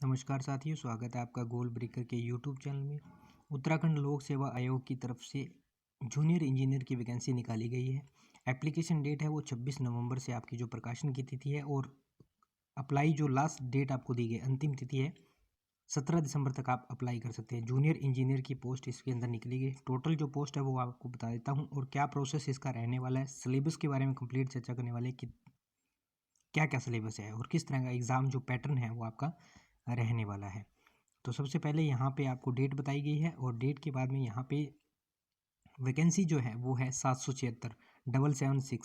नमस्कार साथियों, स्वागत है आपका गोल ब्रेकर के यूट्यूब चैनल में। उत्तराखंड लोक सेवा आयोग की तरफ से जूनियर इंजीनियर की वैकेंसी निकाली गई है। एप्लीकेशन डेट है वो 26 नवंबर से आपकी जो प्रकाशन की तिथि है, और अप्लाई जो लास्ट डेट आपको दी गई अंतिम तिथि है 17 दिसंबर तक आप अप्लाई कर सकते हैं। जूनियर इंजीनियर की पोस्ट इसके अंदर निकली गई। टोटल जो पोस्ट है वो आपको बता देता हूँ और क्या प्रोसेस इसका रहने वाला है। सिलेबस के बारे में कंप्लीट चर्चा करने वाले कि क्या क्या सिलेबस है और किस तरह का एग्ज़ाम जो पैटर्न है वो आपका रहने वाला है। तो सबसे पहले यहाँ पे आपको डेट बताई गई है, और डेट के बाद में यहाँ पे वैकेंसी जो है वो है 776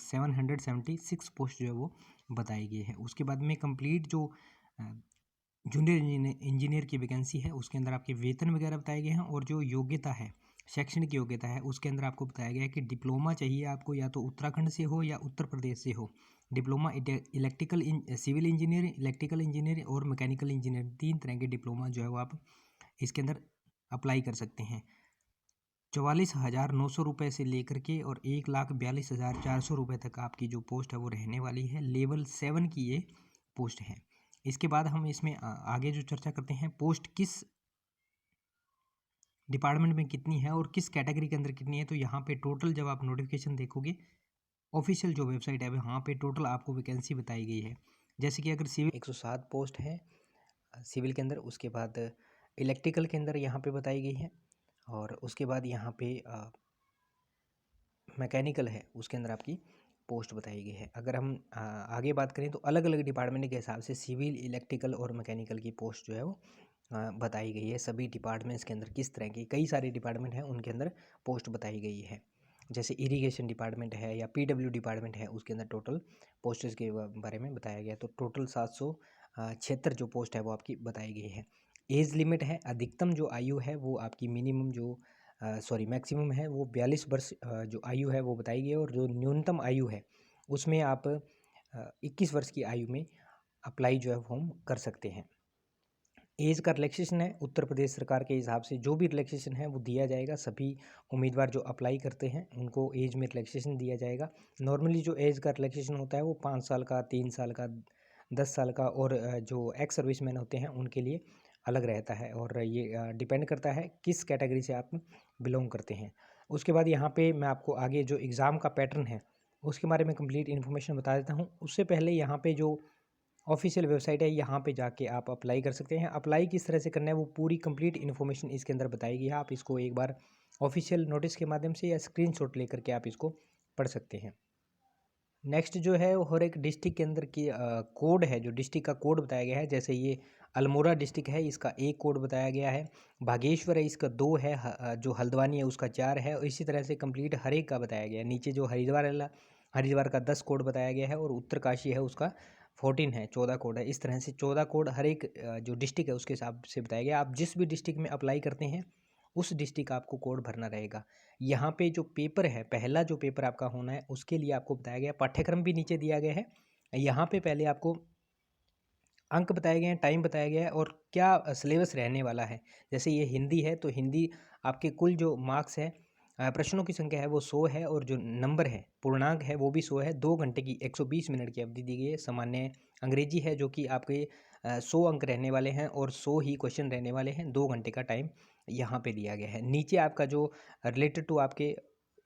776 पोस्ट जो है वो बताई गई है। उसके बाद में कंप्लीट जो जूनियर इंजीनियर की वैकेंसी है उसके अंदर आपके वेतन वगैरह बताए गए हैं, और जो योग्यता है, शैक्षणिक योग्यता है, उसके अंदर आपको बताया गया है कि डिप्लोमा चाहिए आपको, या तो उत्तराखंड से हो या उत्तर प्रदेश से हो। Diploma electrical civil engineer, electrical engineer और मैकेनिकल इंजीनियर, 3 तरह के डिप्लोमा जो है वो आप इसके अंदर अप्लाई कर सकते हैं। 44,900 रुपये से लेकर के और 1,42,400 रुपये तक आपकी जो पोस्ट है वो रहने वाली है। लेवल 7 की ये पोस्ट है। इसके बाद हम इसमें आगे जो चर्चा करते हैं, पोस्ट किस डिपार्टमेंट में कितनी है और किस कैटेगरी के अंदर कितनी है। तो यहाँ पे टोटल जब आप नोटिफिकेशन देखोगे, ऑफिशियल जो वेबसाइट है वहाँ पे टोटल आपको वैकेंसी बताई गई है। जैसे कि अगर सिविल 107 पोस्ट है सिविल के अंदर, उसके बाद इलेक्ट्रिकल के अंदर यहाँ पे बताई गई है, और उसके बाद यहाँ पे मैकेनिकल है उसके अंदर आपकी पोस्ट बताई गई है। अगर हम आगे बात करें तो अलग अलग डिपार्टमेंट के हिसाब से सिविल, इलेक्ट्रिकल और मैकेनिकल की पोस्ट जो है वो बताई गई है। सभी डिपार्टमेंट्स के अंदर किस तरह की, कई सारे डिपार्टमेंट हैं उनके अंदर पोस्ट बताई गई है। जैसे इरिगेशन डिपार्टमेंट है या पीडब्ल्यू डिपार्टमेंट है, उसके अंदर टोटल पोस्टेज के बारे में बताया गया। तो टोटल 776 जो पोस्ट है वो आपकी बताई गई है। एज लिमिट है, अधिकतम जो आयु है वो आपकी मिनिमम जो मैक्सिमम है वो 42 वर्ष जो आयु है वो बताई गई है, और जो न्यूनतम आयु है उसमें आप 21 वर्ष की आयु में अप्लाई जो है फॉर्म कर सकते हैं। एज का रिलैक्सेशन है, उत्तर प्रदेश सरकार के हिसाब से जो भी रिलैक्सेशन है वो दिया जाएगा। सभी उम्मीदवार जो अप्लाई करते हैं उनको एज में रिलैक्सेशन दिया जाएगा। नॉर्मली जो एज का रिलैक्सेशन होता है वो 5 साल का, 3 साल का, 10 साल का, और जो एक्स सर्विसमैन होते हैं उनके लिए अलग रहता है, और ये डिपेंड करता है किस कैटेगरी से आप बिलोंग करते हैं। उसके बाद यहाँ पे मैं आपको आगे जो एग्ज़ाम का पैटर्न है उसके बारे में कंप्लीट इन्फॉर्मेशन बता देता हूँ। उससे पहले यहाँ पे जो ऑफिशियल वेबसाइट है यहाँ पे जाके आप अप्लाई कर सकते हैं। अप्लाई किस तरह से करना है वो पूरी कंप्लीट इन्फॉर्मेशन इसके अंदर बताई गई है। आप इसको एक बार ऑफिशियल नोटिस के माध्यम से या स्क्रीनशॉट लेकर के आप इसको पढ़ सकते हैं। नेक्स्ट जो है वो हर एक डिस्ट्रिक्ट के अंदर की कोड है, जो डिस्ट्रिक्ट का कोड बताया गया है। जैसे ये अल्मोड़ा डिस्ट्रिक्ट है, इसका 1 कोड बताया गया है। बागेश्वर है, इसका 2 है। जो हल्द्वानी है उसका 4 है, और इसी तरह से कंप्लीट हर एक का बताया गया है। नीचे जो हरिद्वार का 10 कोड बताया गया है, और उत्तरकाशी है उसका 14 है, 14 कोड है। इस तरह से 14 कोड हर एक जो डिस्ट्रिक्ट है उसके हिसाब से बताया गया। आप जिस भी डिस्ट्रिक्ट में अप्लाई करते हैं उस डिस्ट्रिक्ट का आपको कोड भरना रहेगा। यहाँ पे जो पेपर है, पहला जो पेपर आपका होना है उसके लिए आपको बताया गया, पाठ्यक्रम भी नीचे दिया गया है। यहाँ पे पहले आपको अंक बताए गए हैं, टाइम बताया गया है, और क्या सिलेबस रहने वाला है। जैसे ये हिंदी है तो हिंदी आपके कुल जो मार्क्स है, प्रश्नों की संख्या है वो 100 है, और जो नंबर है, पूर्णांक है वो भी 100 है। 2 घंटे की 120 मिनट की अवधि दी गई है। सामान्य अंग्रेजी है जो कि आपके 100 अंक रहने वाले हैं, और 100 ही क्वेश्चन रहने वाले हैं। 2 घंटे का टाइम यहाँ पे दिया गया है। नीचे आपका जो रिलेटेड टू आपके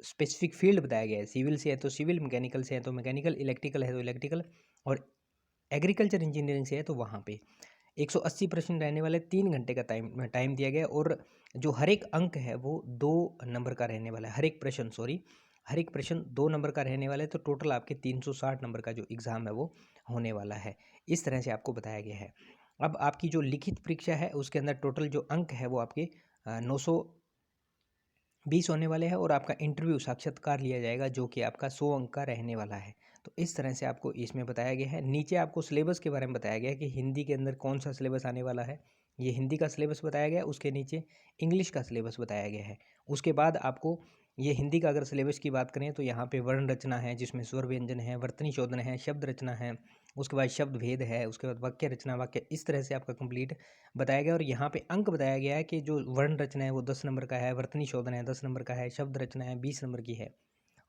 स्पेसिफिक फील्ड बताया गया है, सिविल से है तो सिविल, मैकेनिकल से है तो मैकेनिकल, इलेक्ट्रिकल है तो इलेक्ट्रिकल, और एग्रीकल्चर इंजीनियरिंग से है तो वहाँ पे 180 प्रश्न रहने वाले, 3 घंटे का टाइम दिया गया, और जो हर एक अंक है वो 2 नंबर का रहने वाला है। हर एक प्रश्न 2 नंबर का रहने वाला है। तो टोटल आपके 360 नंबर का जो एग्ज़ाम है वो होने वाला है। इस तरह से आपको बताया गया है। अब आपकी जो लिखित परीक्षा है उसके अंदर टोटल जो अंक है वो आपके 920 होने वाले हैं, और आपका इंटरव्यू साक्षात्कार लिया जाएगा जो कि आपका 100 अंक का रहने वाला है। तो इस तरह से आपको इसमें बताया गया है। नीचे आपको सिलेबस के बारे में बताया गया है कि हिंदी के अंदर कौन सा सिलेबस आने वाला है। ये हिंदी का सिलेबस बताया गया है, उसके नीचे इंग्लिश का सिलेबस बताया गया है। उसके बाद आपको ये हिंदी का अगर सिलेबस की बात करें तो यहाँ पे वर्ण रचना है, जिसमें स्वर व्यंजन है, वर्तनी शोधन है, शब्द रचना है, उसके बाद शब्द भेद है, उसके बाद वाक्य रचना, वाक्य, इस तरह से आपका कंप्लीट बताया गया। और यहाँ पे अंक बताया गया है कि जो वर्ण रचना है वो 10 नंबर का है, वर्तनी शोधन है 10 नंबर का है, शब्द रचना है 20 नंबर की है।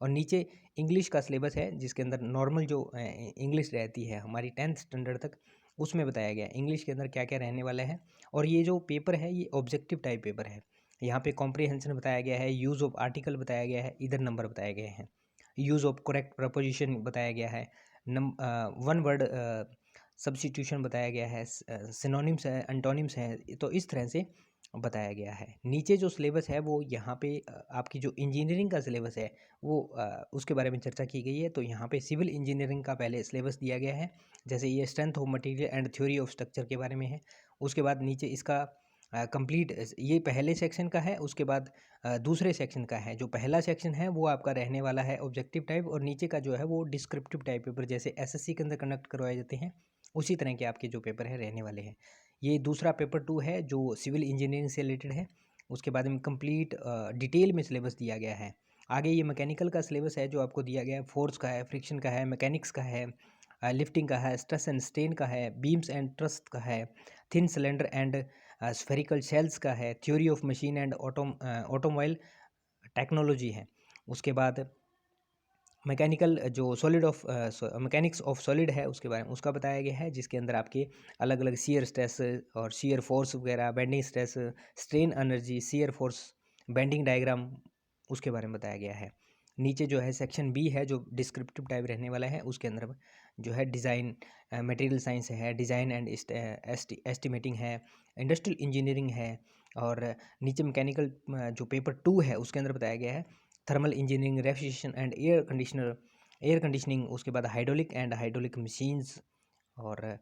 और नीचे इंग्लिश का सिलेबस है जिसके अंदर नॉर्मल जो इंग्लिश रहती है हमारी 10th स्टैंडर्ड तक, उसमें बताया गया है इंग्लिश के अंदर क्या क्या रहने वाला है। और ये जो पेपर है ये ऑब्जेक्टिव टाइप पेपर है। यहाँ पे कॉम्प्रिहेंशन बताया गया है, यूज़ ऑफ आर्टिकल बताया गया है, इधर नंबर बताए गए हैं, यूज़ ऑफ करेक्ट प्रपोजिशन बताया गया है, वन वर्ड सब्स्टिट्यूशन बताया गया है, सिनोनिम्स है, एंटोनिम्स हैं, तो इस तरह से बताया गया है। नीचे जो सिलेबस है वो यहाँ पे आपकी जो इंजीनियरिंग का सिलेबस है वो उसके बारे में चर्चा की गई है। तो यहाँ पे सिविल इंजीनियरिंग का पहले सिलेबस दिया गया है, जैसे ये strength of material and theory of structure के बारे में है। उसके बाद नीचे इसका कंप्लीट, ये पहले सेक्शन का है। उसके बाद दूसरे सेक्शन का है। जो पहला सेक्शन है वो आपका रहने वाला है ऑब्जेक्टिव टाइप, और नीचे का जो है वो डिस्क्रिप्टिव टाइप पेपर, जैसे एसएससी के अंदर कंडक्ट करवाए जाते हैं उसी तरह के आपके जो पेपर है रहने वाले हैं। ये दूसरा पेपर 2 है जो सिविल इंजीनियरिंग से रिलेटेड है। उसके बाद में कंप्लीट डिटेल में सिलेबस दिया गया है। आगे ये मैकेनिकल का सिलेबस है जो आपको दिया गया है, फोर्स का है, फ्रिक्शन का है, मैकेनिक्स का है, लिफ्टिंग का है, स्ट्रेस एंड स्ट्रेन का है, बीम्स एंड ट्रस्ट का है, thin cylinder and spherical shells का है, theory of machine and automobile technology है। उसके बाद मैकेनिकल जो solid of mechanics of solid है उसके बारे में उसका बताया गया है, जिसके अंदर आपके अलग अलग शियर स्ट्रेस और शियर फोर्स वगैरह, bending stress, strain energy, shear force, bending diagram, उसके बारे में बताया गया है। नीचे जो है सेक्शन बी है जो डिस्क्रिप्टिव टाइप रहने वाला है, उसके अंदर जो है डिज़ाइन, मटेरियल साइंस है, डिज़ाइन एंड एस्टिमेटिंग है, इंडस्ट्रियल इंजीनियरिंग है। और नीचे मैकेनिकल जो पेपर 2 है उसके अंदर बताया गया है thermal engineering, refrigeration and air conditioning. उसके बाद हाइड्रोलिक मशीन्स। और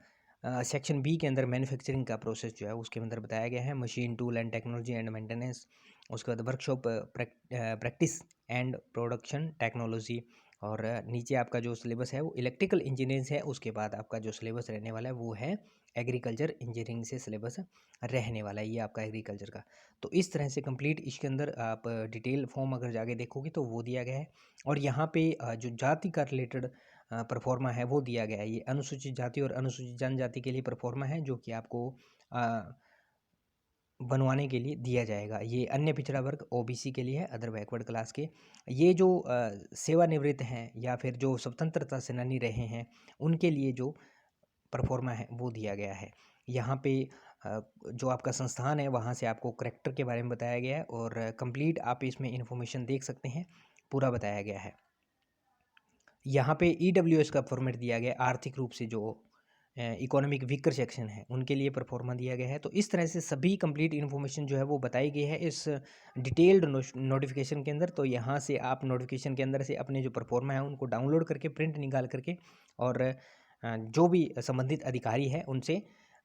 सेक्शन बी के अंदर मैन्युफैक्चरिंग का प्रोसेस जो है उसके अंदर बताया गया है, machine tool and technology and maintenance. उसके बाद workshop practice and production technology. और नीचे आपका जो सिलेबस है वो इलेक्ट्रिकल इंजीनियरिंग है। उसके बाद आपका जो सिलेबस रहने वाला है वो है एग्रीकल्चर इंजीनियरिंग से सिलेबस रहने वाला है, ये आपका एग्रीकल्चर का। तो इस तरह से कंप्लीट इसके अंदर आप डिटेल फॉर्म अगर जाके देखोगे तो वो दिया गया है। और यहाँ पे जो जाति का रिलेटेड परफॉर्मा है वो दिया गया है। ये अनुसूचित जाति और अनुसूचित जनजाति के लिए परफॉर्मा है जो कि आपको बनवाने के लिए दिया जाएगा। ये अन्य पिछड़ा वर्ग ओबीसी के लिए है, अदर बैकवर्ड क्लास के। ये जो सेवानिवृत्त हैं या फिर जो स्वतंत्रता सेनानी रहे हैं उनके लिए जो परफॉर्मा है वो दिया गया है। यहाँ पे जो आपका संस्थान है वहाँ से आपको करेक्टर के बारे में बताया गया है, और कंप्लीट आप इसमें इंफॉर्मेशन देख सकते हैं, पूरा बताया गया है। यहाँ पे ईडब्ल्यूएस का फॉर्मेट दिया गया है, आर्थिक रूप से जो इकोनॉमिक वीकर सेक्शन है उनके लिए परफॉर्मा दिया गया है। तो इस तरह से सभी कंप्लीट इन्फॉर्मेशन जो है वो बताई गई है इस डिटेल्ड नोटिफिकेशन के अंदर। तो यहाँ से आप नोटिफिकेशन के अंदर से अपने जो परफॉर्मा है उनको डाउनलोड करके प्रिंट निकाल करके और जो भी संबंधित अधिकारी है उनसे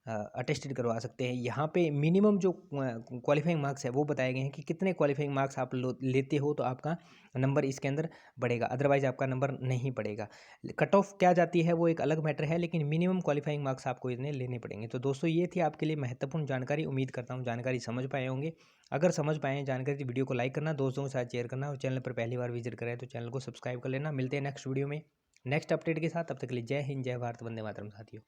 अटेस्टेड करवा सकते हैं। यहाँ पे मिनिमम जो क्वालिफाइंग मार्क्स है वो बताए गए हैं कि कितने क्वालिफाइंग मार्क्स आप लेते हो तो आपका नंबर इसके अंदर बढ़ेगा, अदरवाइज आपका नंबर नहीं बढ़ेगा। कट ऑफ क्या जाती है वो एक अलग मैटर है, लेकिन मिनिमम क्वालिफाइंग मार्क्स आपको इतने लेने पड़ेंगे। तो दोस्तों ये थी आपके लिए महत्वपूर्ण जानकारी। उम्मीद करता हूँ जानकारी समझ पाए होंगे। अगर समझ पाए हैं जानकारी तो वीडियो को लाइक करना, दोस्तों के साथ शेयर करना, और चैनल पर पहली बार विजिट करें तो चैनल को सब्सक्राइब कर लेना। मिलते हैं नेक्स्ट वीडियो में नेक्स्ट अपडेट के साथ। तब तक के लिए जय हिंद, जय भारत, वंदे मातरम साथियों।